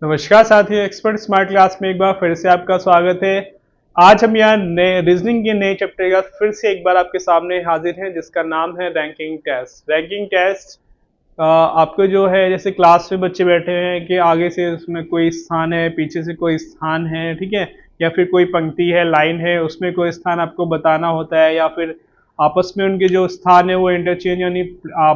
नमस्कार साथियों, expert smart class में एक बार फिर से आपका स्वागत है। आज हम यहाँ नए रीजनिंग के नए चैप्टर का फिर से एक बार आपके सामने हाजिर हैं, जिसका नाम है रैंकिंग टेस्ट। रैंकिंग टेस्ट आपको जो है, जैसे क्लास में बच्चे बैठे हैं कि आगे से उसमें कोई स्थान है, पीछे से कोई स्थान है, ठीक है, या फिर कोई पंक्ति है, लाइन है, उसमें कोई स्थान आपको बताना होता है, या फिर आपस में उनके जो स्थान है वो इंटरचेंज यानी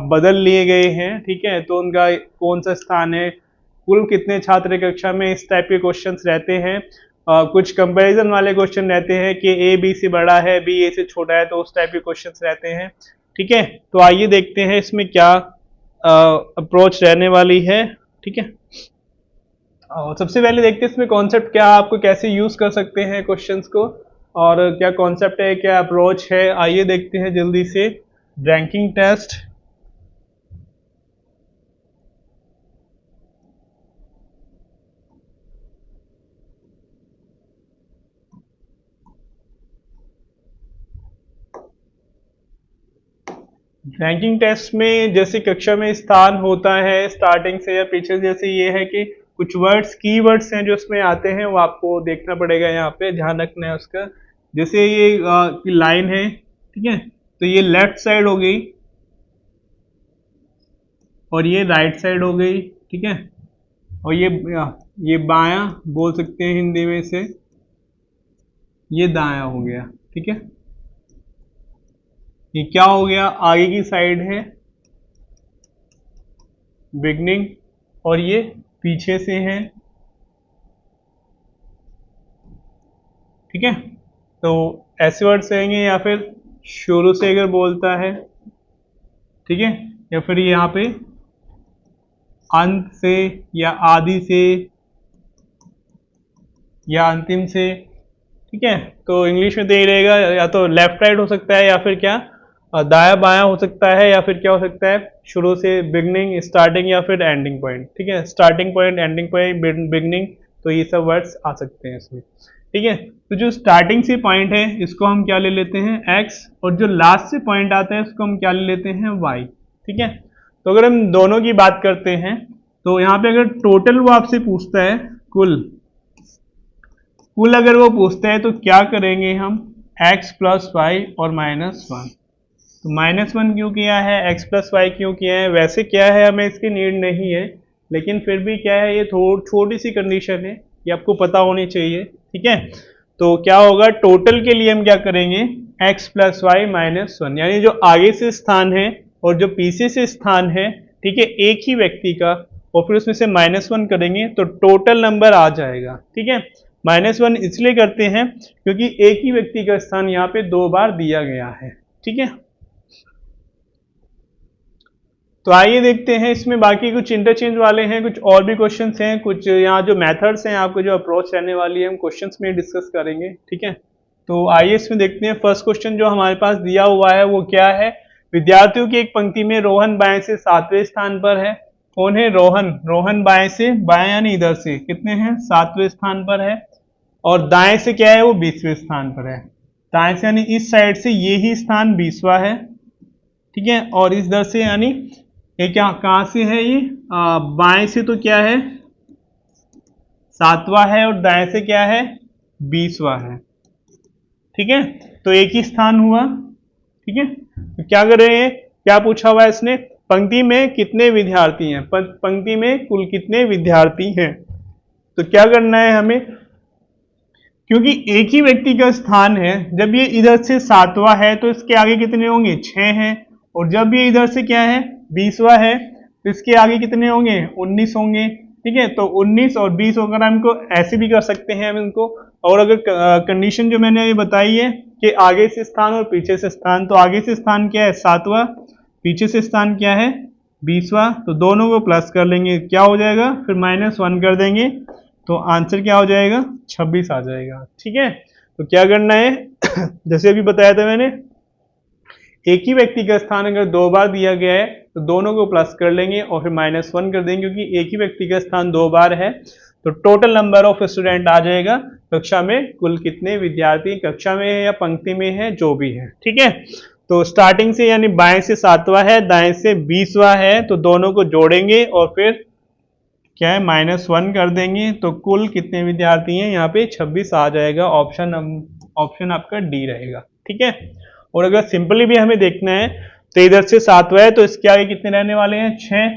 बदल लिए गए हैं, ठीक है, तो उनका कौन सा स्थान है, कुल कितने छात्र कक्षा में, इस टाइप के क्वेश्चंस रहते हैं। कुछ कंपैरिजन वाले क्वेश्चन रहते हैं कि ए बी से बड़ा है, बी ए से छोटा है, तो उस टाइप के क्वेश्चंस रहते हैं, ठीक है। तो आइए देखते हैं इसमें क्या अप्रोच रहने वाली है, ठीक है। सबसे पहले देखते हैं इसमें कॉन्सेप्ट क्या, आपको कैसे यूज कर सकते हैं क्वेश्चंस को, और क्या कॉन्सेप्ट है, क्या अप्रोच है। आइए देखते हैं जल्दी से रैंकिंग टेस्ट। रैंकिंग टेस्ट में जैसे कक्षा में स्थान होता है स्टार्टिंग से या पीछे, जैसे ये है कि कुछ वर्ड्स कीवर्ड्स हैं जो इसमें आते हैं, वो आपको देखना पड़ेगा, यहाँ पे ध्यान रखना है उसका। जैसे ये लाइन है, ठीक है, तो ये लेफ्ट साइड हो गई और ये राइट साइड हो गई, ठीक है, और ये बायां बोल सकते हैं हिंदी में इसे, ये दायां हो गया, ठीक है। ये क्या हो गया, आगे की साइड है बिगनिंग, और ये पीछे से है, ठीक है। तो ऐसे वर्ड्स रहेंगे, या फिर शुरू से अगर बोलता है, ठीक है, या फिर यहाँ पे अंत से या आदि से या अंतिम से, ठीक है। तो इंग्लिश में दे ही रहेगा, या तो लेफ्ट राइट हो सकता है, या फिर क्या दाया बाया हो सकता है, या फिर क्या हो सकता है शुरू से बिगनिंग, स्टार्टिंग, या फिर एंडिंग पॉइंट, ठीक है। Starting point, ending point, beginning, तो ये सब वर्ड्स आ सकते हैं इसमें, ठीक है। तो जो स्टार्टिंग से पॉइंट है इसको हम क्या ले लेते हैं x, और जो लास्ट से पॉइंट आता है उसको हम क्या ले लेते हैं y, ठीक है। तो अगर हम दोनों की बात करते हैं तो यहाँ पे अगर टोटल वो आपसे पूछता है, कुल अगर वो पूछता है तो क्या करेंगे हम, x प्लस वाई और -1। तो -1 क्यों किया है, x प्लस वाई क्यों किया है, वैसे क्या है हमें इसकी नीड नहीं है, लेकिन फिर भी क्या है, ये छोटी सी कंडीशन है, ये आपको पता होनी चाहिए, ठीक है। तो क्या होगा, टोटल के लिए हम क्या करेंगे, x प्लस वाई -1, यानी जो आगे से स्थान है और जो पीछे से स्थान है, ठीक है, एक ही व्यक्ति का, और फिर उसमें से -1 करेंगे तो टोटल नंबर आ जाएगा, ठीक है। -1 इसलिए करते हैं क्योंकि एक ही व्यक्ति का स्थान यहाँ पे 2 बार दिया गया है, ठीक है। तो आइए देखते हैं इसमें बाकी कुछ इंटरचेंज वाले हैं, कुछ और भी क्वेश्चंस हैं, कुछ यहाँ जो मेथड्स हैं, आपको जो अप्रोच रहने वाली है हम क्वेश्चंस में डिस्कस करेंगे, ठीक है। तो आइए इसमें देखते हैं। फर्स्ट क्वेश्चन जो हमारे पास दिया हुआ है वो क्या है, विद्यार्थियों की एक पंक्ति में रोहन बाएं से 7वें स्थान पर है। कौन है, रोहन बाएं से, बाएं यानी इधर से कितने हैं, 7वें स्थान पर है, और दाएं से क्या है, वो 20वें स्थान पर है। दाएं से यानी इस साइड से ये ही स्थान 20वां है, ठीक है, और इस दर से यानी ये क्या, कहां से है ये, बाएं से तो क्या है 7वां है, और दाएं से क्या है 20वां है, ठीक है। तो एक ही स्थान हुआ, ठीक है। तो क्या कर रहे हैं, क्या पूछा हुआ है इसने, पंक्ति में कितने विद्यार्थी हैं, पंक्ति में कुल कितने विद्यार्थी हैं। तो क्या करना है हमें, क्योंकि एक ही व्यक्ति का स्थान है, जब ये इधर से 7वां है तो इसके आगे कितने होंगे, 6 हैं, और जब ये इधर से क्या है 20वां है तो इसके आगे कितने होंगे, 19 होंगे, ठीक है। तो 19 और 20 होकर हम इनको ऐसे भी कर सकते हैं हम इनको, और अगर कंडीशन जो मैंने ये बताई है कि आगे से स्थान और पीछे से स्थान, तो आगे से स्थान क्या है 7वां, पीछे से स्थान क्या है 20वां, तो दोनों को प्लस कर लेंगे, क्या हो जाएगा, फिर -1 कर देंगे, तो आंसर क्या हो जाएगा, 26 आ जाएगा, ठीक है। तो क्या करना है जैसे अभी बताया था मैंने, एक ही व्यक्ति का स्थान अगर 2 बार दिया गया है तो दोनों को प्लस कर लेंगे और फिर -1 कर देंगे, क्योंकि एक ही व्यक्ति का स्थान 2 बार है। तो टोटल नंबर ऑफ स्टूडेंट आ जाएगा, कक्षा में कुल कितने विद्यार्थी कक्षा में है या पंक्ति में है, जो भी है, ठीक है। तो स्टार्टिंग से यानी बाएं से 7वां है, दाएं से 20वां है, तो दोनों को जोड़ेंगे और फिर क्या है -1 कर देंगे तो कुल कितने विद्यार्थी हैं यहाँ पे 26 आ जाएगा। ऑप्शन आपका डी रहेगा। ठीक है। और अगर सिंपली भी हमें देखना है तो इधर से 7वां है तो इसके आगे कितने रहने वाले हैं 6,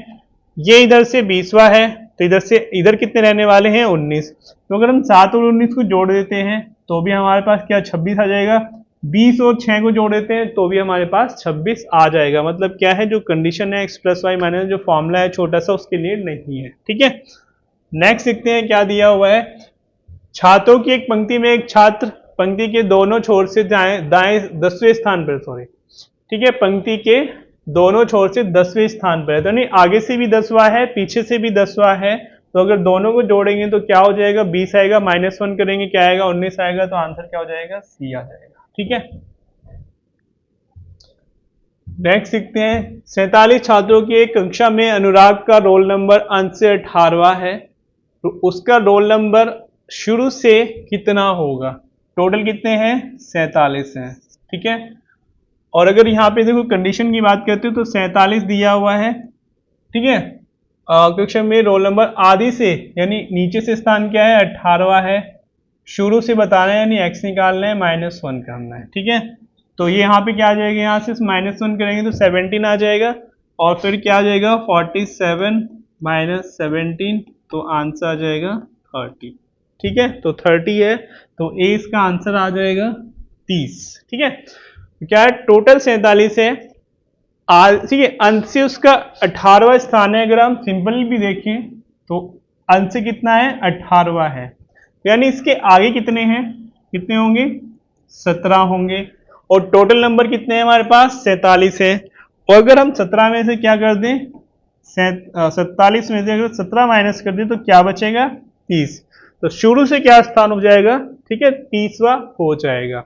ये इधर से 20वां है तो इधर से इधर कितने रहने वाले हैं 19। तो अगर हम 7 और 19 को जोड़ देते हैं तो भी हमारे पास क्या 26 आ जाएगा। 20 और 6 को जोड़ देते हैं तो भी हमारे पास 26 आ जाएगा। मतलब क्या है, जो कंडीशन है x + y माइनस जो फॉर्मूला है छोटा सा उसके लिए नहीं है। ठीक है। नेक्स्ट देखते हैं क्या दिया हुआ है। छात्रों की एक पंक्ति में एक छात्र पंक्ति के दोनों छोर से दाएं 10वें स्थान पर, सॉरी, ठीक है, पंक्ति के दोनों छोर से 10वें स्थान पर है। तो नहीं, आगे से भी 10वां है पीछे से भी 10वां है, तो अगर दोनों को जोड़ेंगे तो क्या हो जाएगा 20 आएगा, -1 करेंगे क्या आएगा 19 आएगा। तो आंसर क्या हो जाएगा सी आ जाएगा। ठीक है। नेक्स्ट सीखते हैं 47 छात्रों की एक कक्षा में अनुराग का रोल नंबर अंत से 18वां है, तो उसका रोल नंबर शुरू से कितना होगा। टोटल कितने हैं 47 हैं। ठीक है। और अगर यहाँ पे देखो कंडीशन की बात करते हो तो 47 दिया हुआ है। ठीक है। कक्षा में रोल नंबर आदि से यानी नीचे से स्थान क्या है 18वां है, शुरू से बताना है यानी x निकालना है -1 करना है। ठीक है। तो ये यहाँ पे क्या आ जाएगा, यहाँ से -1 करेंगे तो 17 आ जाएगा और फिर क्या आ जाएगा 47 - 17, तो आंसर आ जाएगा 30। ठीक है। तो 30 है तो ए इसका आंसर आ जाएगा 30। ठीक है। क्या है टोटल 47 है। ठीक है, अंत से उसका 18वां स्थान है। अगर हम सिंपल भी देखें तो अंत से कितना है 18वां है, यानी इसके आगे कितने हैं, कितने होंगे 17 होंगे। और टोटल नंबर कितने हैं हमारे पास 47 है। और अगर हम 17 में से क्या कर दें 47 में से अगर 17 माइनस कर दें तो क्या बचेगा 30। तो शुरू से क्या स्थान हो जाएगा, ठीक है 30वां हो जाएगा।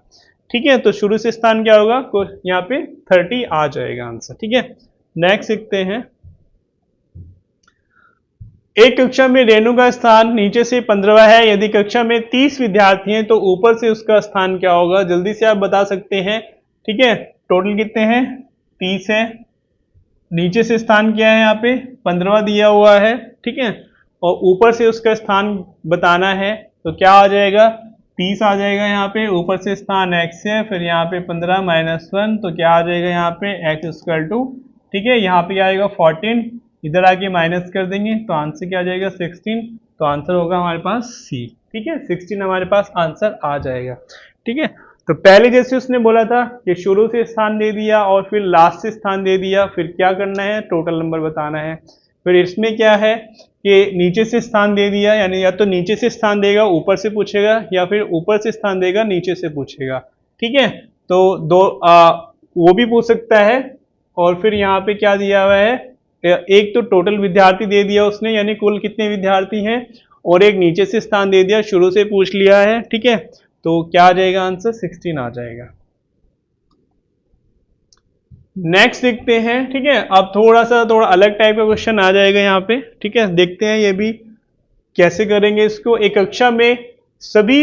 ठीक है। तो शुरू से स्थान क्या होगा, यहाँ पे 30 आ जाएगा आंसर। ठीक है। नेक्स्ट सीखते हैं। एक कक्षा में रेणु का स्थान नीचे से 15वां है, यदि कक्षा में 30 विद्यार्थी हैं तो ऊपर से उसका स्थान क्या होगा, जल्दी से आप बता सकते हैं। ठीक है। टोटल कितने हैं 30 है, नीचे से स्थान क्या है यहाँ पे 15वां दिया हुआ है। ठीक है। और ऊपर से उसका स्थान बताना है तो क्या आ जाएगा 30 आ जाएगा। यहाँ पे ऊपर से स्थान x है, फिर यहाँ पे 15 -1 तो क्या आ जाएगा यहाँ पे x²। ठीक है। यहाँ पे क्या आएगा 14, इधर आके माइनस कर देंगे तो आंसर क्या आ जाएगा 16। तो आंसर होगा हमारे पास सी। ठीक है। 16 हमारे पास आंसर आ जाएगा। ठीक है। तो पहले जैसे उसने बोला था कि शुरू से स्थान दे दिया और फिर लास्ट से स्थान दे दिया, फिर क्या करना है टोटल नंबर बताना है। फिर इसमें क्या है कि नीचे से स्थान दे दिया, यानी या तो नीचे से स्थान देगा ऊपर से पूछेगा या फिर ऊपर से स्थान देगा नीचे से पूछेगा। ठीक है। तो वो भी पूछ सकता है। और फिर यहाँ पे क्या दिया हुआ है, एक तो टोटल विद्यार्थी दे दिया उसने यानी कुल कितने विद्यार्थी हैं, और एक नीचे से स्थान दे दिया शुरू से पूछ लिया है। ठीक है। तो क्या आ जाएगा आंसर 16 आ जाएगा। नेक्स्ट देखते हैं। ठीक है। अब थोड़ा अलग टाइप का क्वेश्चन आ जाएगा यहाँ पे। ठीक है। देखते हैं ये भी कैसे करेंगे इसको। एक कक्षा में सभी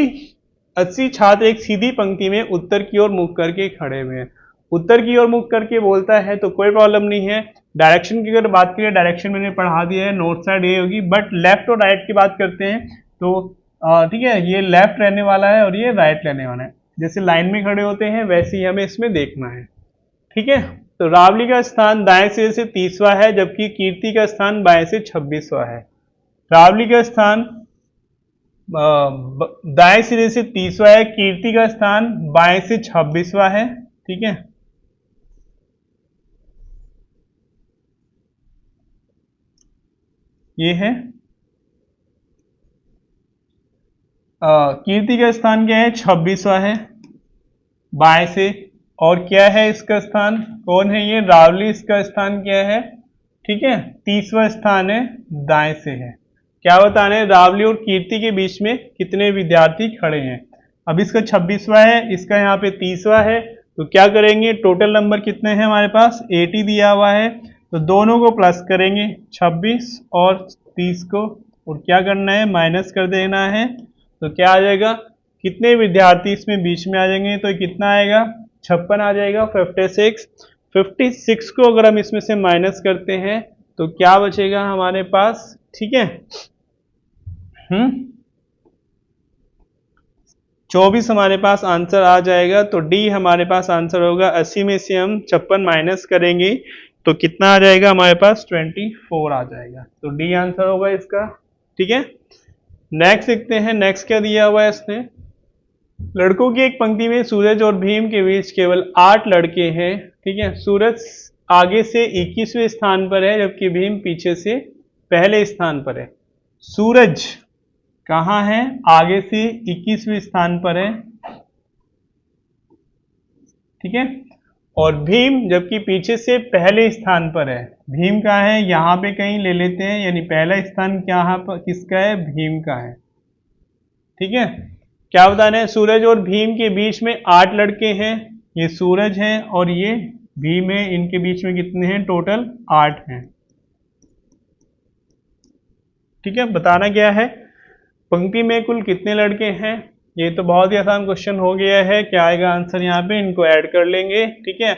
80 छात्र एक सीधी पंक्ति में उत्तर की ओर मुख करके खड़े हुए हैं। उत्तर की ओर मुख करके बोलता है तो कोई प्रॉब्लम नहीं है। डायरेक्शन की अगर बात करें, डायरेक्शन मैंने पढ़ा दिया है, नॉर्थ साइड ये होगी। बट लेफ्ट और राइट की बात करते हैं तो ठीक है, ये लेफ्ट रहने वाला है और ये राइट रहने वाला है। जैसे लाइन में खड़े होते हैं वैसे ही हमें इसमें देखना है। ठीक है। तो रावली का स्थान दाएं सिरे से 30वां है, जबकि कीर्ति का स्थान बाएं से 26वां है। रावली का स्थान दाएं सिरे से 30वां है, कीर्ति का स्थान बाएं से 26वां है। ठीक है। ये है कीर्ति का स्थान क्या है 26वां है बाएं से। और क्या है इसका स्थान, कौन है ये रावली, इसका स्थान क्या है, ठीक है 30वां स्थान है, दाएं से है। क्या बताना है, रावली और कीर्ति के बीच में कितने विद्यार्थी खड़े हैं। अब इसका 26वां है, इसका यहाँ पे 30वां है, तो क्या करेंगे टोटल नंबर कितने हैं हमारे पास 80 दिया हुआ है, तो दोनों को प्लस करेंगे 26 और 30 को, और क्या करना है माइनस कर देना है। तो क्या आ जाएगा, कितने विद्यार्थी इसमें बीच में आ जाएंगे, तो कितना आएगा 56 आ जाएगा 56 को अगर हम इसमें से माइनस करते हैं तो क्या बचेगा हमारे पास, ठीक है, 24 हमारे पास आंसर आ जाएगा। तो डी हमारे पास आंसर होगा। 80 में से हम 56 माइनस करेंगे तो कितना आ जाएगा हमारे पास, 24 आ जाएगा। तो डी आंसर होगा इसका, ठीक है। नेक्स्ट देखते हैं, नेक्स्ट क्या दिया हुआ है इसने। लड़कों की एक पंक्ति में सूरज और भीम के बीच केवल 8 लड़के हैं, ठीक है। सूरज आगे से 21वें स्थान पर है जबकि भीम पीछे से पहले स्थान पर है। सूरज कहाँ है, आगे से 21वें स्थान पर है, ठीक है, और भीम जबकि पीछे से पहले स्थान पर है। भीम कहाँ है, यहां पे कहीं ले लेते हैं, यानी पहला स्थान यहाँ पर किसका है, भीम का है, ठीक है। क्या बताना है, सूरज और भीम के बीच में 8 लड़के हैं, ये सूरज है और ये भीम है, इनके बीच में कितने हैं, टोटल 8 हैं, ठीक है। बताना क्या है, पंक्ति में कुल कितने लड़के हैं। ये तो बहुत ही आसान क्वेश्चन हो गया है। क्या आएगा आंसर यहाँ पे, इनको ऐड कर लेंगे, ठीक है।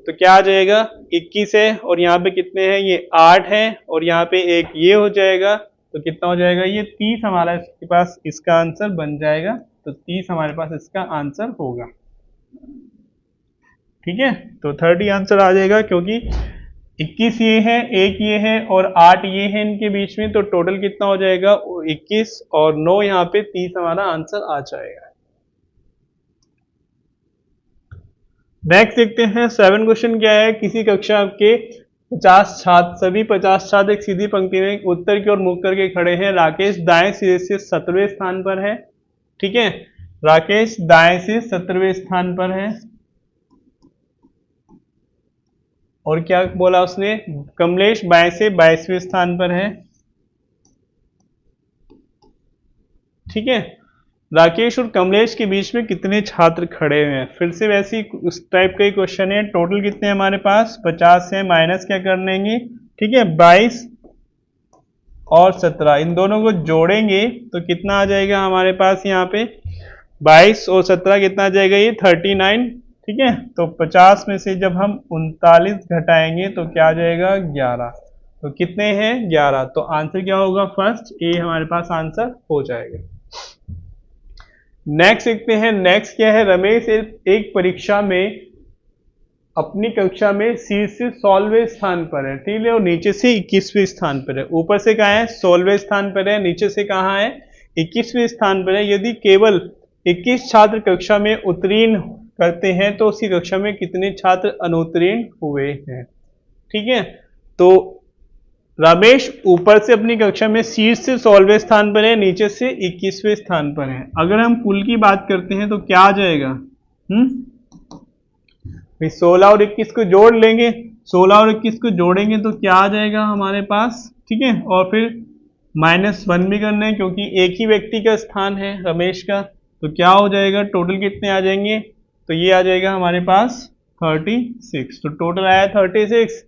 तो क्या आ जाएगा, 21 है और यहाँ पे कितने हैं, ये 8 है और यहाँ पे एक ये हो जाएगा, तो कितना हो जाएगा, ये 30 हमारा इसके पास इसका आंसर बन जाएगा। तो 30 हमारे पास इसका आंसर होगा, ठीक है। तो 30 आंसर आ जाएगा क्योंकि 21 ये है, एक ये है और 8 ये है इनके बीच में, तो टोटल कितना हो जाएगा, 21 और 9 यहाँ पे 30 हमारा आंसर आ जाएगा। नेक्स्ट देखते हैं 7 क्वेश्चन क्या है। किसी कक्षा के 50 छात्र, सभी 50 छात्र एक सीधी पंक्ति में उत्तर की ओर मुख करके खड़े हैं। राकेश दाएं सिरे से 17वें स्थान पर है, ठीक है। राकेश दाएं से 17वें स्थान पर है और क्या बोला उसने, कमलेश बाएं से 22वें स्थान पर है, ठीक है। राकेश और कमलेश के बीच में कितने छात्र खड़े हुए हैं, फिर से वैसी उस टाइप का ही क्वेश्चन है। टोटल कितने हमारे पास, 50 है, माइनस क्या कर लेंगे, ठीक है, 22 और 17, इन दोनों को जोड़ेंगे तो कितना आ जाएगा हमारे पास, यहाँ पे 22 और 17 कितना आ जाएगा, ये 39, ठीक है। तो 50 में से जब हम 39 घटाएंगे तो क्या आ जाएगा, 11। तो कितने हैं, 11। तो आंसर क्या होगा, फर्स्ट ए हमारे पास आंसर हो जाएगा। नेक्स्ट देखते हैं, नेक्स्ट क्या है। रमेश एक परीक्षा में अपनी कक्षा में शीर्ष से 16वें स्थान पर है, ठीक है, और नीचे से 21वें स्थान पर है। ऊपर से कहाँ है, 16वें स्थान पर है, नीचे से कहाँ है, 21वें स्थान पर है। यदि केवल 21 छात्र कक्षा में उत्तीर्ण करते हैं तो उसी कक्षा में कितने छात्र अनुत्तीर्ण हुए हैं, ठीक है। तो रमेश ऊपर से अपनी कक्षा में शीर्ष से 16वें स्थान पर है, नीचे से 21वें स्थान पर है। अगर हम कुल की बात करते हैं तो क्या आ जाएगा, 16 और 21 को जोड़ लेंगे, 16 और 21 को जोड़ेंगे तो क्या आ जाएगा हमारे पास, ठीक है। और फिर -1 भी करना है क्योंकि एक ही व्यक्ति का स्थान है रमेश का, तो क्या हो जाएगा, टोटल कितने आ जाएंगे, तो ये आ जाएगा हमारे पास 36। तो टोटल आया 36।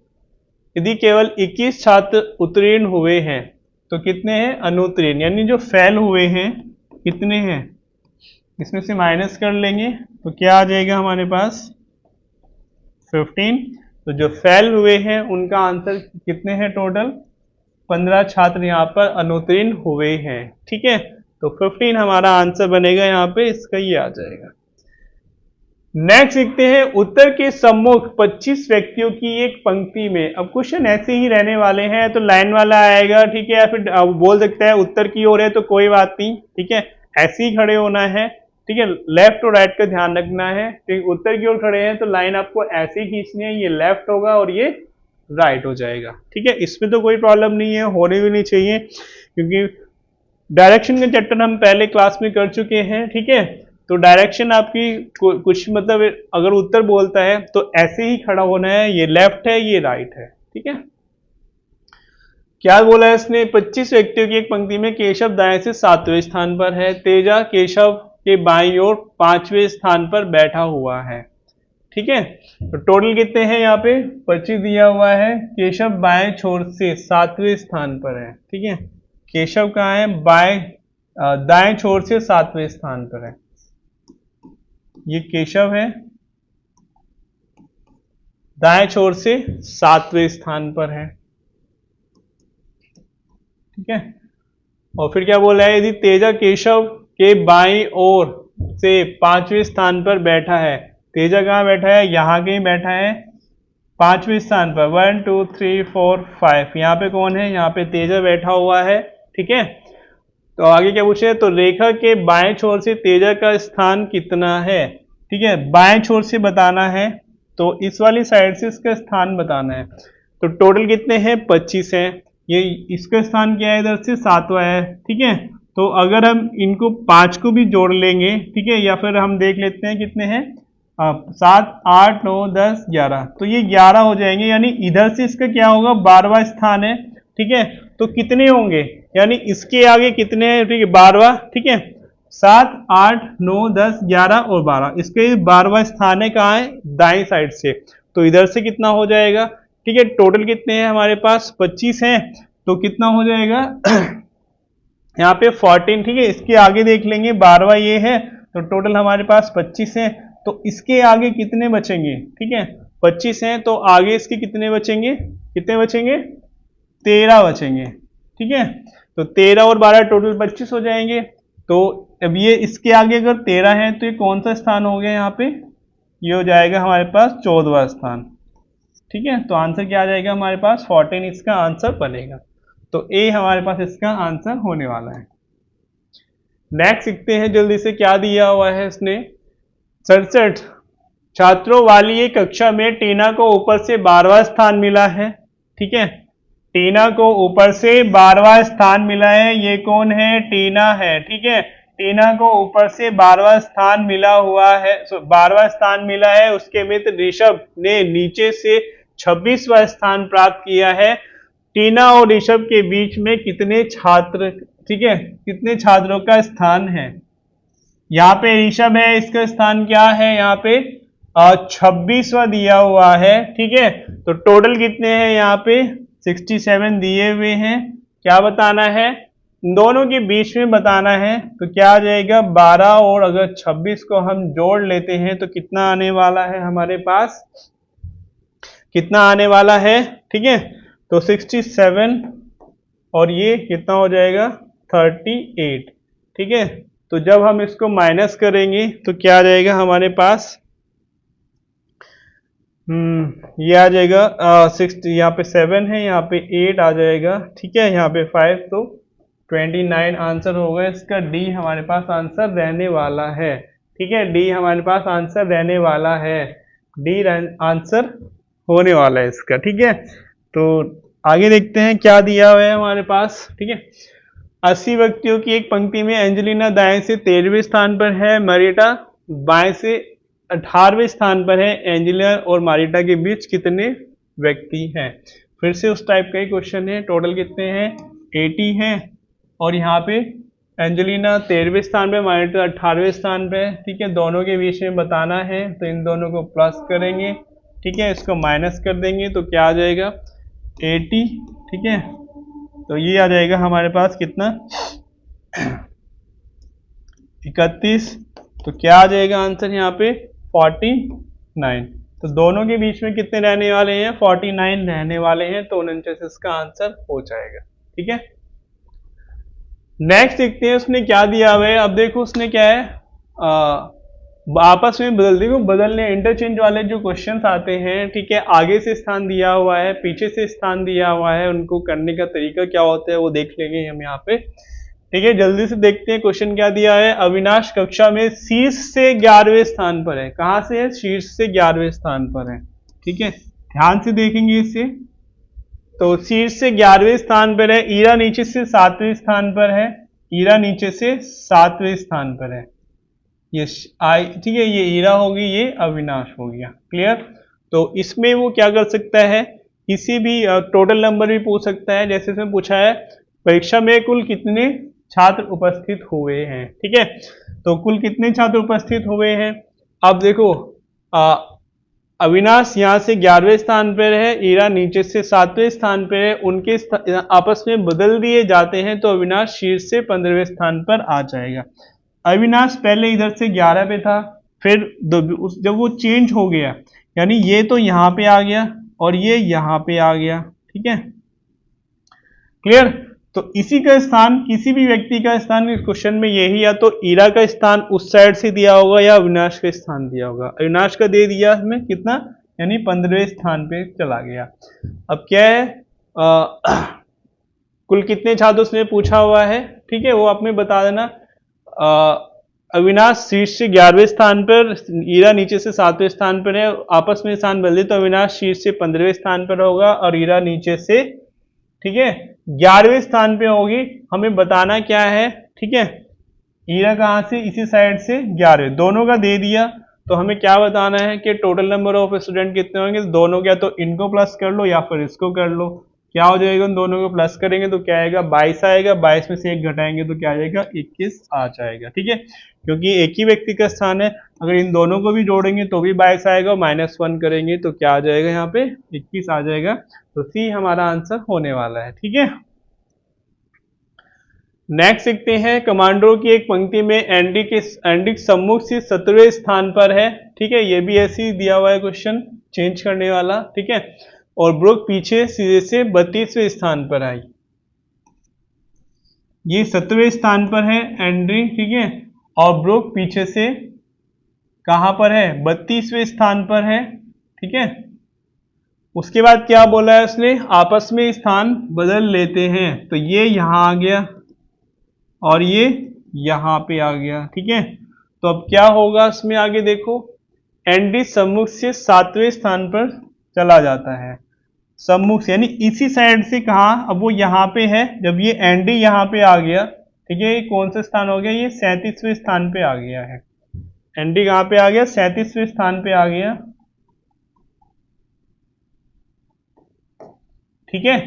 यदि केवल 21 छात्र उत्तीर्ण हुए हैं तो कितने हैं अनुत्तीर्ण, यानी जो फेल हुए हैं कितने हैं, इसमें से माइनस कर लेंगे तो क्या आ जाएगा हमारे पास 15। तो जो फेल हुए हैं उनका आंसर कितने हैं, टोटल 15 छात्र यहाँ पर अनुत्तीर्ण हुए हैं, ठीक है। तो 15 हमारा आंसर बनेगा यहाँ पे, इसका ये आ जाएगा। नेक्स्ट देखते हैं, उत्तर के सम्मुख 25 व्यक्तियों की एक पंक्ति में। अब क्वेश्चन ऐसे ही रहने वाले हैं, तो लाइन वाला आएगा, ठीक है, या फिर बोल सकता है उत्तर की ओर है तो कोई बात नहीं, ठीक है, ऐसे ही खड़े होना है, ठीक है। लेफ्ट और राइट का ध्यान रखना है, ठीक। उत्तर की ओर खड़े हैं तो लाइन आपको ऐसे ही खींचनी है, ये लेफ्ट होगा और ये राइट हो जाएगा, ठीक है। इसमें तो कोई प्रॉब्लम नहीं है, होने भी नहीं चाहिए क्योंकि डायरेक्शन का चैप्टर हम पहले क्लास में कर चुके हैं, ठीक है। तो डायरेक्शन आपकी कुछ मतलब अगर उत्तर बोलता है तो ऐसे ही खड़ा होना है, ये लेफ्ट है ये राइट है, ठीक है। क्या बोला है इसने, 25 व्यक्तियों की एक पंक्ति में केशव दाएं से 7वें स्थान पर है, तेजा केशव के बाईं ओर 5वें स्थान पर बैठा हुआ है, ठीक है। तो टोटल कितने हैं यहाँ पे, 25 दिया हुआ है। केशव बाएं छोर से 7वें स्थान पर है, ठीक है। केशव कहाँ है, दाएं छोर से 7वें स्थान पर है, ये केशव है, दाएं छोर से 7वें स्थान पर है, ठीक है। और फिर क्या बोला है, यदि तेजा केशव के बाईं ओर से 5वें स्थान पर बैठा है, तेजा कहाँ बैठा है, यहाँ कहीं बैठा है 5वें स्थान पर, 1 2 3 4 5, यहाँ पे कौन है, यहाँ पे तेजा बैठा हुआ है, ठीक है। तो आगे क्या पूछे, तो रेखा के बाएं छोर से तेजा का स्थान कितना है, ठीक है, बाएं छोर से बताना है, तो इस वाली साइड से इसका स्थान बताना है। तो टोटल कितने हैं, 25 है, ये इसका स्थान क्या है, इधर से 7वां है, ठीक है। तो अगर हम इनको 5 को भी जोड़ लेंगे, ठीक है, या फिर हम देख लेते हैं कितने हैं, 7 8 9 10 11, तो ये 11 हो जाएंगे, यानी इधर से इसका क्या होगा, 12वां स्थान है, ठीक है। तो कितने होंगे, यानी इसके आगे कितने हैं, ठीक है, 12वां, ठीक है, 7 8 9 10 11 और 12, इसके 12वां स्थान है, कहाँ है, दाएं साइड से, तो इधर से कितना हो जाएगा, ठीक है। टोटल कितने हैं हमारे पास, 25 हैं, तो कितना हो जाएगा यहाँ पे 14, ठीक है। इसके आगे देख लेंगे, 12वां ये है, तो टोटल हमारे पास 25 है, तो इसके आगे कितने बचेंगे, ठीक है, 25 हैं, तो आगे इसके कितने बचेंगे, कितने बचेंगे, 13 बचेंगे, ठीक है। तो 13 और 12 टोटल 25 हो जाएंगे। तो अब ये इसके आगे अगर 13 है, तो ये कौन सा स्थान हो गया यहाँ पे, ये हो जाएगा हमारे पास 14वां स्थान, ठीक है। तो आंसर क्या आ जाएगा हमारे पास, 14 इसका आंसर बनेगा। तो ए हमारे पास इसका आंसर होने वाला है। नेक्स्ट सीखते हैं जल्दी से, क्या दिया हुआ है इसने, 67 छात्रों वाली एक कक्षा में टीना को ऊपर से 12वां स्थान मिला है, ठीक है, टीना को ऊपर से 12वां स्थान मिला है, ये कौन है, टीना है, ठीक है। टीना को ऊपर से 12वां स्थान मिला हुआ है, 12वां स्थान मिला है, उसके मित्र ऋषभ ने नीचे से 26वां स्थान प्राप्त किया है। टीना और ऋषभ के बीच में कितने छात्र, ठीक है, कितने छात्रों का स्थान है, यहाँ पे ऋषभ है, इसका स्थान क्या है, यहाँ पे 26वां दिया हुआ है, ठीक है। तो टोटल कितने हैं यहाँ पे, 67 दिए हुए हैं, क्या बताना है, दोनों के बीच में बताना है, तो क्या आ जाएगा 12, और अगर 26 को हम जोड़ लेते हैं तो कितना आने वाला है हमारे पास, कितना आने वाला है, ठीक है। तो 67 और ये कितना हो जाएगा 38, ठीक है। तो जब हम इसको माइनस करेंगे तो क्या आ जाएगा हमारे पास, ये आ जाएगा 6, यहाँ पे 7 है, यहाँ पे 8 आ जाएगा, ठीक है, यहाँ पे 5, तो 29 आंसर होगा इसका, डी हमारे पास आंसर रहने वाला है, ठीक है, डी हमारे पास आंसर रहने वाला है, डी आंसर होने वाला है इसका, ठीक है। तो आगे देखते हैं क्या दिया हुआ है हमारे पास, ठीक है। 80 व्यक्तियों की एक पंक्ति में एंजेलिना दाएं से 13वें स्थान पर है, मारिटा बाएं से 18वें स्थान पर है, एंजेलिना और मारिटा के बीच कितने व्यक्ति हैं। फिर से उस टाइप का ही क्वेश्चन है, टोटल कितने हैं 80 हैं, और यहाँ पे एंजेलिना 13वें स्थान पे, मारिटा 18वें स्थान पे, ठीक है, दोनों के बीच में बताना है, तो इन दोनों को प्लस करेंगे, ठीक है, इसको माइनस कर देंगे, तो क्या आ जाएगा 80, ठीक है। तो ये आ जाएगा हमारे पास कितना 31, तो क्या आ जाएगा आंसर यहाँ पे 49, तो दोनों के बीच में कितने रहने वाले हैं 49 रहने वाले हैं, तो 49 का आंसर हो जाएगा, ठीक है। नेक्स्ट देखते हैं उसने क्या दिया हुआ है। अब देखो उसने क्या है, आपस में बदलने इंटरचेंज वाले जो क्वेश्चंस आते हैं, ठीक है, आगे से स्थान दिया हुआ है, पीछे से स्थान दिया हुआ है, उनको करने का तरीका क्या होता है वो देख लेंगे हम यहाँ पे, ठीक है। जल्दी से देखते हैं क्वेश्चन क्या दिया है। अविनाश कक्षा में शीर्ष से 11वें स्थान पर है, कहाँ से है, शीर्ष से 11वें स्थान पर है, ठीक है, ध्यान से देखेंगे इसे। तो शीर्ष से 11वें स्थान पर है, ईरा नीचे से 7वें स्थान पर है, ईरा नीचे से 7वें स्थान पर है, ये ठीक है, ये ईरा होगी, ये अविनाश हो गया, क्लियर। तो इसमें वो क्या कर सकता है, किसी भी टोटल नंबर भी पूछ सकता है, जैसे इसमें पूछा है परीक्षा में कुल कितने छात्र उपस्थित हुए हैं, ठीक है, तो कुल कितने छात्र उपस्थित हुए हैं। अब देखो अविनाश यहाँ से 11वें स्थान पर है, ईरा नीचे से 7वें स्थान पर है, उनके आपस में बदल दिए जाते हैं, तो अविनाश शीर्ष से 15वें स्थान पर आ जाएगा। अविनाश पहले इधर से 11 पे था, फिर जब वो चेंज हो गया, यानी ये तो यहाँ पे आ गया और ये यहाँ पे आ गया, ठीक है, क्लियर। तो इसी का स्थान, किसी भी व्यक्ति का स्थान इस क्वेश्चन में यही, या तो ईरा का स्थान उस साइड से दिया होगा या अविनाश का स्थान दिया होगा। अविनाश का दे दिया हमें कितना, यानी 15वें स्थान पे चला गया। अब क्या है, कुल कितने छात्र उसने पूछा हुआ है, ठीक है, वो आप में बता देना। अविनाश शीर्ष से 11वें स्थान पर, ईरा नीचे से 7वें स्थान पर है, आपस में स्थान बदले तो अविनाश शीर्ष से 15वें स्थान पर होगा और ईरा नीचे से, ठीक है, 11वें स्थान पे होगी। हमें बताना क्या है, ठीक है, ईरा कहाँ से, इसी साइड से 11वें, दोनों का दे दिया। तो हमें क्या बताना है कि टोटल नंबर ऑफ स्टूडेंट कितने होंगे, दोनों क्या तो इनको प्लस कर लो या फिर इसको कर लो। क्या हो जाएगा, उन दोनों को प्लस करेंगे तो क्या आएगा, 22 आएगा, 22 में से 1 घटाएंगे तो क्या आ जाएगा, 21 आ जाएगा, ठीक है, क्योंकि एक ही व्यक्ति का स्थान है। अगर इन दोनों को भी जोड़ेंगे तो भी 22 आएगा, -1 करेंगे तो क्या आ जाएगा, यहाँ पे 21 आ जाएगा। तो सी हमारा आंसर होने वाला है, ठीक है। नेक्स्ट देखते हैं, कमांडरों की एक पंक्ति में एंडी सम्मुख से 17वें स्थान पर है, ठीक है, ये भी ऐसे ही दिया हुआ है क्वेश्चन, चेंज करने वाला, ठीक है, और ब्रुक पीछे सीधे से 32वें स्थान पर आई। ये 17वें स्थान पर है एंड्री, ठीक है, और ब्रुक पीछे से कहां पर है, 32वें स्थान पर है, ठीक है। उसके बाद क्या बोला है उसने, आपस में स्थान बदल लेते हैं, तो ये यहां आ गया और ये यहां पे आ गया, ठीक है। तो अब क्या होगा इसमें आगे देखो, एंडी सम्मुख से 7वें स्थान पर चला जाता है, सम्मुख से यानी इसी साइड से, कहा, अब वो यहाँ पे है, जब ये एंडी यहाँ पे आ गया, ठीक है, ये कौन सा स्थान हो गया, ये 37वें स्थान पे आ गया है। एंडी कहाँ पे आ गया, 37वें स्थान पे आ गया, ठीक है।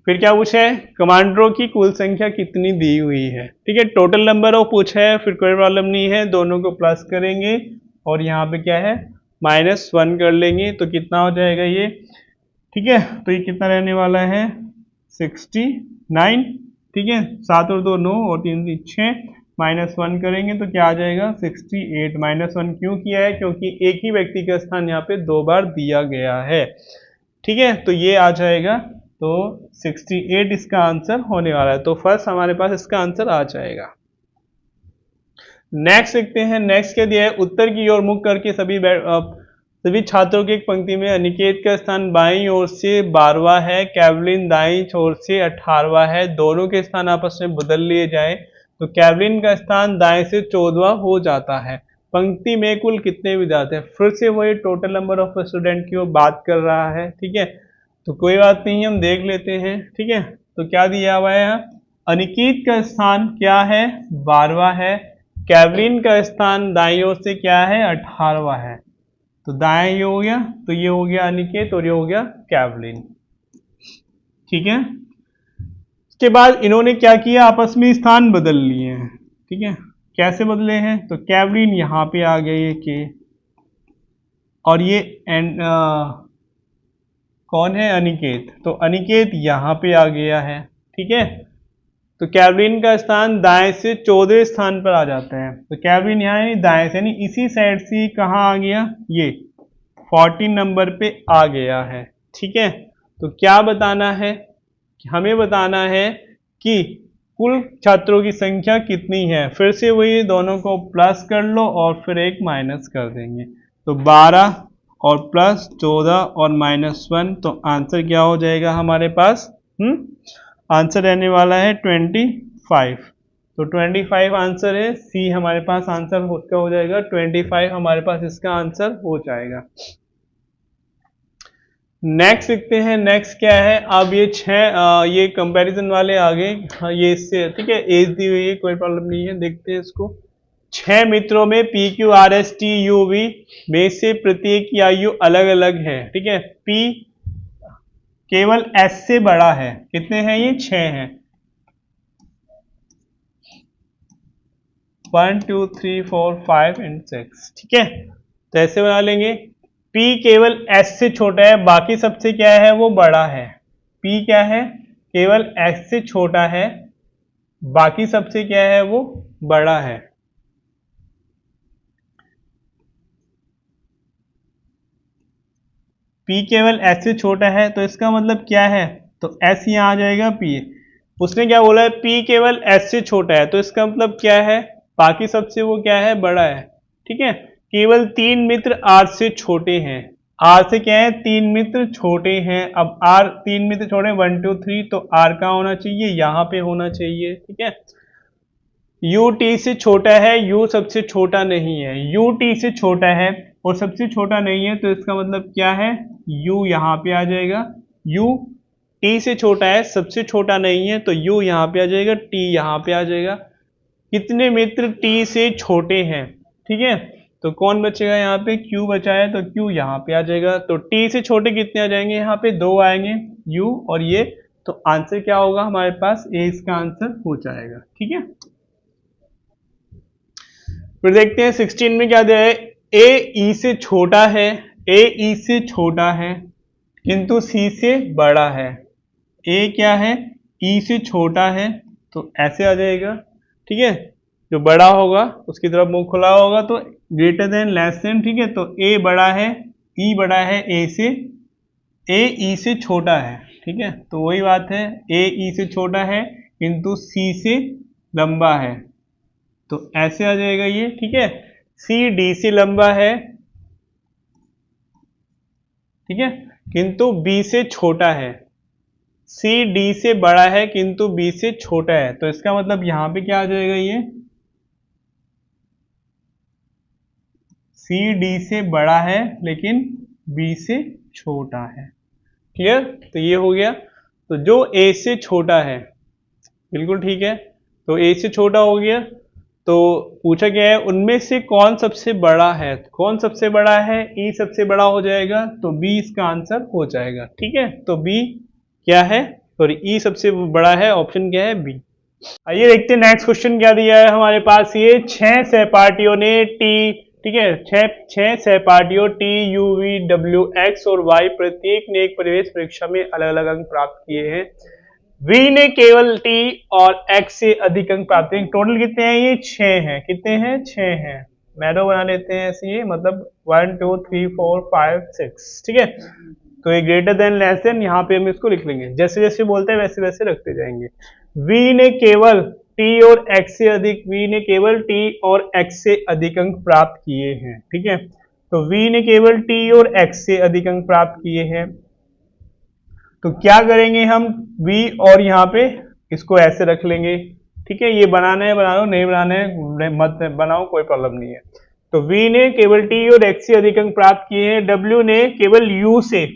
फिर क्या पूछा है, कमांडरों की कुल संख्या कितनी दी हुई है, ठीक है, टोटल नंबर ऑफ पूछा है, फिर कोई प्रॉब्लम नहीं है, दोनों को प्लस करेंगे और यहाँ पे क्या है, -1 कर लेंगे तो कितना हो जाएगा ये, ठीक है। तो ये कितना रहने वाला है, 69, ठीक है, 7 और 2 9 और 3 6, -1 करेंगे तो क्या आ जाएगा, 68। -1 क्यों किया है, क्योंकि एक ही व्यक्ति का स्थान यहाँ पे 2 बार दिया गया है, ठीक है, तो ये आ जाएगा, तो 68 इसका आंसर होने वाला है। तो फर्स्ट हमारे पास इसका आंसर आ जाएगा। नेक्स्ट देखते हैं, नेक्स्ट क्या दिया है, उत्तर की ओर मुख करके सभी छात्रों की एक पंक्ति में अनिकेत का स्थान बाईं ओर से 12वां है, कैवलिन दाईं ओर से 18वां है, दोनों के स्थान आपस में बदल लिए जाएं तो कैवलिन का स्थान दाएं से 14वां हो जाता है। पंक्ति में कुल कितने विद्यार्थी हैं, फिर से वही टोटल नंबर ऑफ स्टूडेंट की वो बात कर रहा है, ठीक है, तो कोई बात नहीं, हम देख लेते हैं, ठीक है। तो क्या दिया हुआ है यहाँ, अनिकेत का स्थान क्या है, 12वां है, कैवलिन का स्थान दाईं ओर से क्या है, 18वां है, तो दाएं ये हो गया, तो ये हो गया अनिकेत और ये हो गया कैवलिन, ठीक है। इसके बाद इन्होंने क्या किया, आपस में स्थान बदल लिए हैं, ठीक है, कैसे बदले हैं, तो कैवलिन यहाँ पे आ गया, ये के, और ये कौन है, अनिकेत, तो अनिकेत यहाँ पे आ गया है, ठीक है। तो कैवलिन का स्थान दाएं से 14वें स्थान पर आ जाता है, तो कैवलिन यहाँ यानी दाएं से, यानी इसी साइड से कहाँ आ गया, ये 14 नंबर पे आ गया है, ठीक है। तो क्या बताना है, हमें बताना है कि कुल छात्रों की संख्या कितनी है, फिर से वही दोनों को प्लस कर लो और फिर एक माइनस कर देंगे, तो 12 और प्लस 14 और -1, तो आंसर क्या हो जाएगा हमारे पास, आंसर रहने वाला है 25, तो 25 आंसर है, सी हमारे पास आंसर उसका हो जाएगा, 25 हमारे पास इसका आंसर हो जाएगा। नेक्स्ट देखते हैं, नेक्स्ट क्या है, अब ये 6 ये कंपैरिजन वाले आ गए, हाँ ये इससे, ठीक है, एज दी हुई है, कोई प्रॉब्लम नहीं है, देखते हैं इसको। 6 मित्रों में PQRSTUV में से प्रत्येक की आयु अलग अलग है, ठीक है, P केवल S से बड़ा है, कितने हैं ये, 6 हैं, 1 2 3 4 5 एंड 6, ठीक है, तो ऐसे बना लेंगे। P केवल S से छोटा है, बाकी सबसे क्या है, वो बड़ा है, P क्या है, केवल S से छोटा है, बाकी सबसे क्या है, वो बड़ा है, P केवल S से छोटा है, तो इसका मतलब क्या है, तो S यहाँ आ जाएगा P, उसने क्या बोला है, P केवल S से छोटा है, तो इसका मतलब क्या है, बाकी सबसे वो क्या है, बड़ा है। ठीक है, केवल 3 मित्र R से छोटे हैं। R से क्या है, 3 मित्र छोटे हैं। अब R 3 मित्र छोटे 1 2 3, तो R कहाँ होना चाहिए, यहाँ पे होना चाहिए। ठीक है, U T से छोटा है, U सबसे छोटा नहीं है। U T से छोटा है और सबसे छोटा नहीं है, तो इसका मतलब क्या है, U यहाँ पे आ जाएगा। U T से छोटा है, सबसे छोटा नहीं है, तो U यहाँ पे आ जाएगा, T यहाँ पे आ जाएगा। कितने मित्र T से छोटे हैं, ठीक है, तो कौन बचेगा यहाँ पे, Q बचा है, तो Q यहाँ पे आ जाएगा। तो T से छोटे कितने आ जाएंगे, यहाँ पे 2 आएंगे, U और ये, तो आंसर क्या होगा हमारे पास, A इसका आंसर हो जाएगा। ठीक है, फिर देखते हैं 16 में क्या दिया है, A E से छोटा है, A E से छोटा है किंतु C से बड़ा है। A क्या है, E से छोटा है, तो ऐसे आ जाएगा। ठीक है, जो बड़ा होगा उसकी तरफ मुंह खुला होगा, तो ग्रेटर देन लेस देन। ठीक है, तो A बड़ा है, E बड़ा है A से, A E से छोटा है। ठीक है, तो वही बात है, A E से छोटा है किंतु C से लंबा है, तो ऐसे आ जाएगा ये। ठीक है, C D से लंबा है, ठीक है, किंतु B से छोटा है। C D से बड़ा है किंतु B से छोटा है, तो इसका मतलब यहां पे क्या आ जाएगा, ये C D से बड़ा है लेकिन B से छोटा है। क्लियर, तो ये हो गया। तो जो A से छोटा है, बिल्कुल ठीक है, तो A से छोटा हो गया। तो पूछा गया है उनमें से कौन सबसे बड़ा है, कौन सबसे बड़ा है, E सबसे बड़ा हो जाएगा, तो B इसका आंसर हो जाएगा। ठीक है, तो B क्या है, सॉरी E सबसे बड़ा है, ऑप्शन क्या है, B। आइए देखते हैं नेक्स्ट क्वेश्चन क्या दिया है हमारे पास। ये 6 सहपाठियों ने T, ठीक है, छह सहपाठियों T U V W X और Y प्रत्येक ने एक प्रवेश परीक्षा में अलग अलग अंक प्राप्त किए हैं। V ने केवल T और X से अधिक अंक प्राप्त किए। टोटल कितने हैं, ये 6 हैं। कितने हैं, 6 हैं। मैरो बना लेते हैं ऐसे, ये मतलब 1 2 3 4 5 6। ठीक है, तो ये ग्रेटर देन लेस देन, यहाँ पे हम इसको लिख लेंगे, जैसे जैसे बोलते हैं वैसे वैसे रखते जाएंगे। V ने केवल T और X से अधिक, V ने केवल T और X से अधिक अंक प्राप्त किए हैं। ठीक है, तो V ने केवल T और X से अधिक अंक प्राप्त किए हैं, तो क्या करेंगे हम, V और यहाँ पे इसको ऐसे रख लेंगे। ठीक है, ये बनाना है बना लो, नहीं बनाना है मत बनाओ, कोई प्रॉब्लम नहीं है। तो V ने केवल T और X से अधिक अंक प्राप्त किए हैं। W ने केवल U से,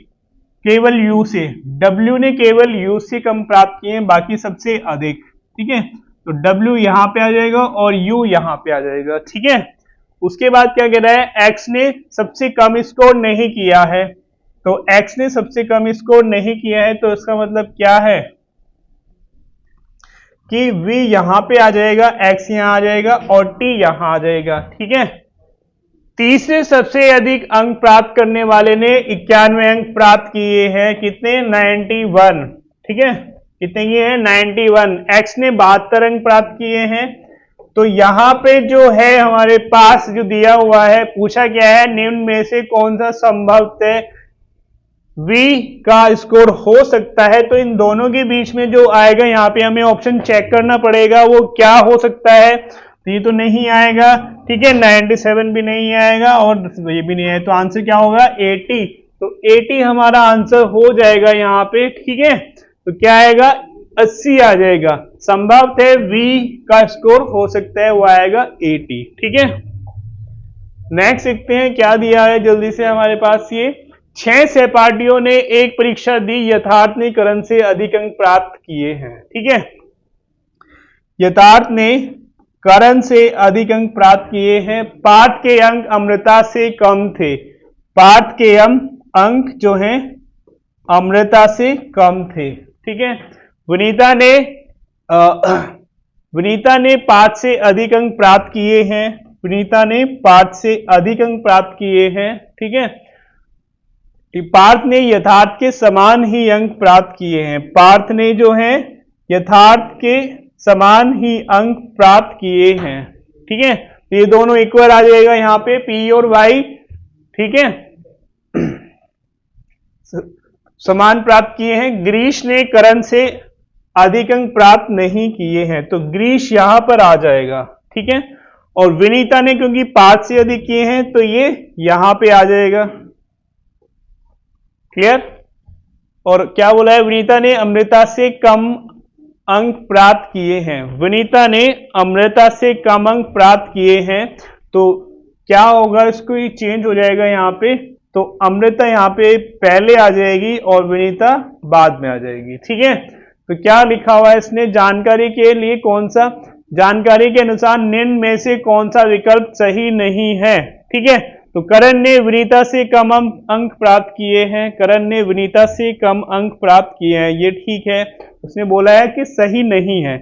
केवल U से, W ने केवल U से कम प्राप्त किए हैं, बाकी सबसे अधिक। ठीक है, तो W यहाँ पे आ जाएगा और U यहाँ पे आ जाएगा। ठीक है, उसके बाद क्या कह रहा है, X ने सबसे कम स्कोर नहीं किया है, तो X ने सबसे कम स्कोर नहीं किया है, तो इसका मतलब क्या है कि V यहाँ पे आ जाएगा, X यहाँ आ जाएगा और T यहाँ आ जाएगा। ठीक है, तीसरे सबसे अधिक अंक प्राप्त करने वाले ने 91 अंक प्राप्त किए हैं। कितने, 91। ठीक है, कितने किए हैं, 91। X ने 72 अंक प्राप्त किए हैं। तो यहां पे जो है हमारे पास जो दिया हुआ है, पूछा गया है निम्न में से कौन सा संभवतः V का स्कोर हो सकता है। तो इन दोनों के बीच में जो आएगा, यहाँ पे हमें ऑप्शन चेक करना पड़ेगा वो क्या हो सकता है। तो ये तो नहीं आएगा, ठीक है, 97 भी नहीं आएगा और ये भी नहीं है, तो आंसर क्या होगा, 80। तो 80 हमारा आंसर हो जाएगा यहाँ पे। ठीक है, तो क्या आएगा, 80 आ जाएगा। संभव है V का स्कोर हो सकता है, वो आएगा 80। ठीक है, नेक्स्ट देखते हैं क्या दिया है जल्दी से हमारे पास। ये 6 सहपाठियों ने एक परीक्षा दी, यथार्थ ने करण से अधिक अंक प्राप्त किए हैं। ठीक है, यथार्थ ने करण से अधिक अंक प्राप्त किए हैं। पार्थ के अंक अमृता से कम थे, पार्थ के अंक जो हैं अमृता से कम थे। ठीक है, विनीता ने पार्थ से अधिक अंक प्राप्त किए हैं, विनीता ने पार्थ से अधिक अंक प्राप्त किए हैं। ठीक है, पार्थ ने यथार्थ के समान ही अंक प्राप्त किए हैं, पार्थ ने जो है यथार्थ के समान ही अंक प्राप्त किए हैं। ठीक है, तो ये दोनों इक्वल आ जाएगा यहाँ पे, P और Y। ठीक है, समान प्राप्त किए हैं। गिरीश ने करण से अधिक अंक प्राप्त नहीं किए हैं, तो ग्रीश यहां पर आ जाएगा, ठीक है। और विनीता ने क्योंकि 5 से अधिक किए हैं तो ये यहां पे आ जाएगा, क्लियर। और क्या बोला है, विनीता ने अमृता से कम अंक प्राप्त किए हैं, विनीता ने अमृता से कम अंक प्राप्त किए हैं, तो क्या होगा, इसको ये चेंज हो जाएगा यहाँ पे, तो अमृता यहाँ पे पहले आ जाएगी और विनीता बाद में आ जाएगी, ठीक है। तो क्या लिखा हुआ है इसने, जानकारी के लिए कौन सा, जानकारी के अनुसार निम्न में से कौन सा विकल्प सही नहीं है, ठीक है। तो करण ने विनीता से कम अंक प्राप्त किए हैं, करण ने विनीता से कम अंक प्राप्त किए हैं, ये ठीक है, उसने बोला है कि सही नहीं है।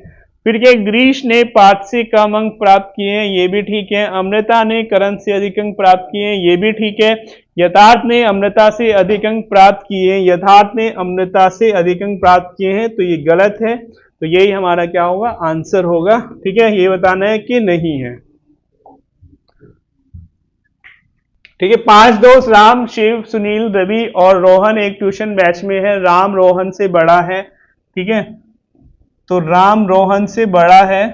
फिर क्या, ग्रीश ने 5 से कम अंक प्राप्त किए हैं, ये भी ठीक है। अमृता ने करण से अधिक अंक प्राप्त किए हैं, ये भी ठीक है। यथार्थ ने अमृता से अधिक अंक प्राप्त किए हैं, यथार्थ ने अमृता से अधिक अंक प्राप्त किए हैं, तो ये गलत है। तो यही हमारा क्या होगा, आंसर होगा, ठीक है। ये बताना है कि नहीं है, ठीक है। 5 दोस्त राम, शिव, सुनील, रवि और रोहन एक ट्यूशन बैच में है। राम रोहन से बड़ा है, ठीक है, तो राम रोहन से बड़ा है।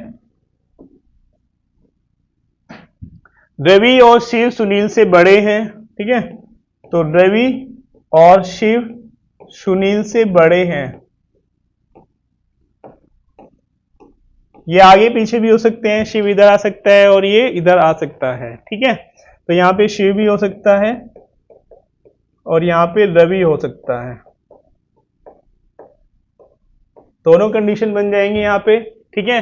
रवि और शिव सुनील से बड़े हैं, ठीक है, तो रवि और शिव सुनील से बड़े हैं। ये आगे पीछे भी हो सकते हैं, शिव इधर आ सकता है और ये इधर आ सकता है, ठीक है। तो यहां पे शिव भी हो सकता है और यहां पे रवि हो सकता है, दोनों कंडीशन बन जाएंगी यहां पे, ठीक है।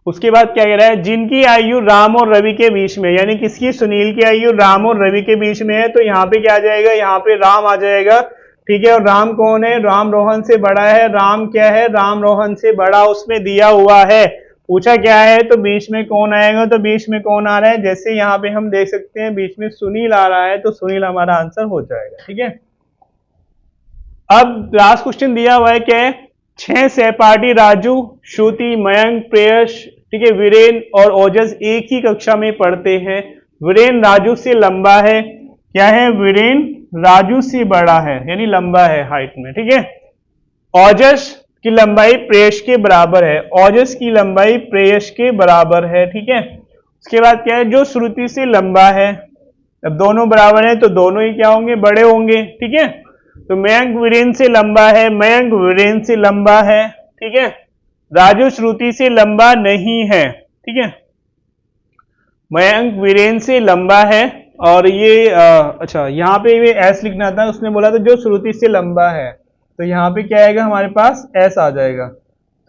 उसके बाद क्या कह रहा है, जिनकी आयु राम और रवि के बीच में, यानी किसकी, सुनील की आयु राम और रवि के बीच में है, तो यहाँ पे क्या आ जाएगा, यहाँ पे राम आ जाएगा, ठीक है। और राम कौन है, राम रोहन से बड़ा है। राम क्या है, राम रोहन से बड़ा उसमें दिया हुआ है। पूछा क्या है, तो बीच में कौन आएगा, तो बीच में कौन आ रहा है, जैसे यहाँ पे हम देख सकते हैं बीच में सुनील आ रहा है, तो सुनील हमारा आंसर हो जाएगा, ठीक है। अब लास्ट क्वेश्चन दिया हुआ है, क्या है, 6 सहपाठी राजू, श्रुति, मयंक, प्रेयश, ठीक है, वीरेन और ओजस एक ही कक्षा में पढ़ते हैं। वीरेन राजू से लंबा है, क्या है, वीरेन राजू से बड़ा है, यानी लंबा है हाइट में, ठीक है। ओजस की लंबाई प्रेयश के बराबर है, ओजस की लंबाई प्रेयश के बराबर है, ठीक है। उसके बाद क्या है, जो श्रुति से लंबा है, अब दोनों बराबर है तो दोनों ही क्या होंगे, बड़े होंगे, ठीक है। तो मयंक वीरेन से लंबा है, मयंक वीरेन से लंबा है, ठीक है। राजू श्रुति से लंबा नहीं है, ठीक है, मयंक वीरेन से लंबा है। और ये अच्छा, यहाँ पे ये एस लिखना था, उसने बोला था जो श्रुति से लंबा है, तो यहाँ पे क्या आएगा, हमारे पास एस आ जाएगा,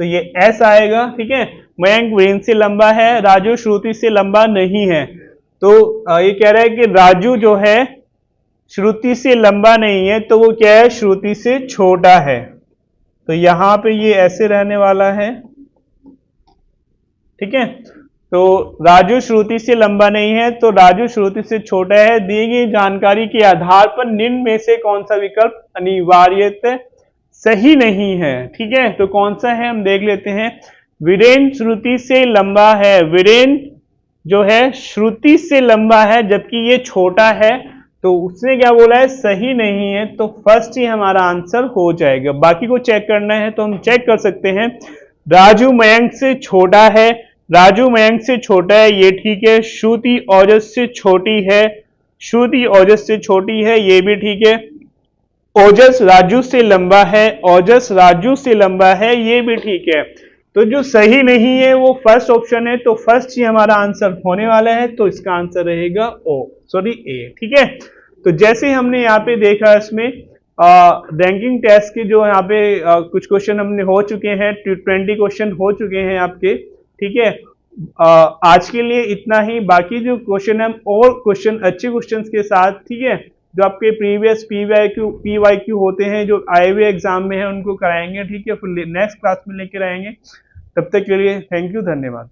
तो ये एस आएगा, ठीक है। मयंक वीरेन से लंबा है, राजू श्रुति से लंबा नहीं है, तो ये कह रहा है कि राजू जो है श्रुति से लंबा नहीं है, तो वो क्या है, श्रुति से छोटा है, तो यहां पे ये ऐसे रहने वाला है, ठीक है। तो राजू श्रुति से लंबा नहीं है, तो राजू श्रुति से छोटा है। दी गई जानकारी के आधार पर निम्न में से कौन सा विकल्प अनिवार्यतः सही नहीं है, ठीक है। तो कौन सा है, हम देख लेते हैं। वीरेन श्रुति से लंबा है, वीरेन जो है श्रुति से लंबा है, जबकि ये छोटा है, तो उसने क्या बोला है, सही नहीं है, तो फर्स्ट ही हमारा आंसर हो जाएगा। बाकी को चेक करना है तो हम चेक कर सकते हैं। राजू मयंक से छोटा है, राजू मयंक से छोटा है, ये ठीक है। श्रुति ओजस से छोटी है, श्रुति ओजस से छोटी है, ये भी ठीक है। ओजस राजू से लंबा है, ओजस राजू से लंबा है, ये भी ठीक है। तो जो सही नहीं है वो फर्स्ट ऑप्शन है, तो फर्स्ट ही हमारा आंसर होने वाला है, तो इसका आंसर रहेगा ए, ठीक है। तो जैसे हमने यहाँ पे देखा, इसमें रैंकिंग टेस्ट के जो यहाँ पे कुछ क्वेश्चन हमने हो चुके हैं, 20 क्वेश्चन हो चुके हैं आपके, ठीक है। आज के लिए इतना ही, बाकी जो क्वेश्चन है और क्वेश्चन अच्छे क्वेश्चन के साथ, ठीक है, जो आपके प्रीवियस पीवाईक्यू होते हैं जो आए हुए एग्जाम में है, उनको कराएंगे, ठीक है, फिर नेक्स्ट क्लास में लेकर आएंगे। तब तक के लिए थैंक यू, धन्यवाद।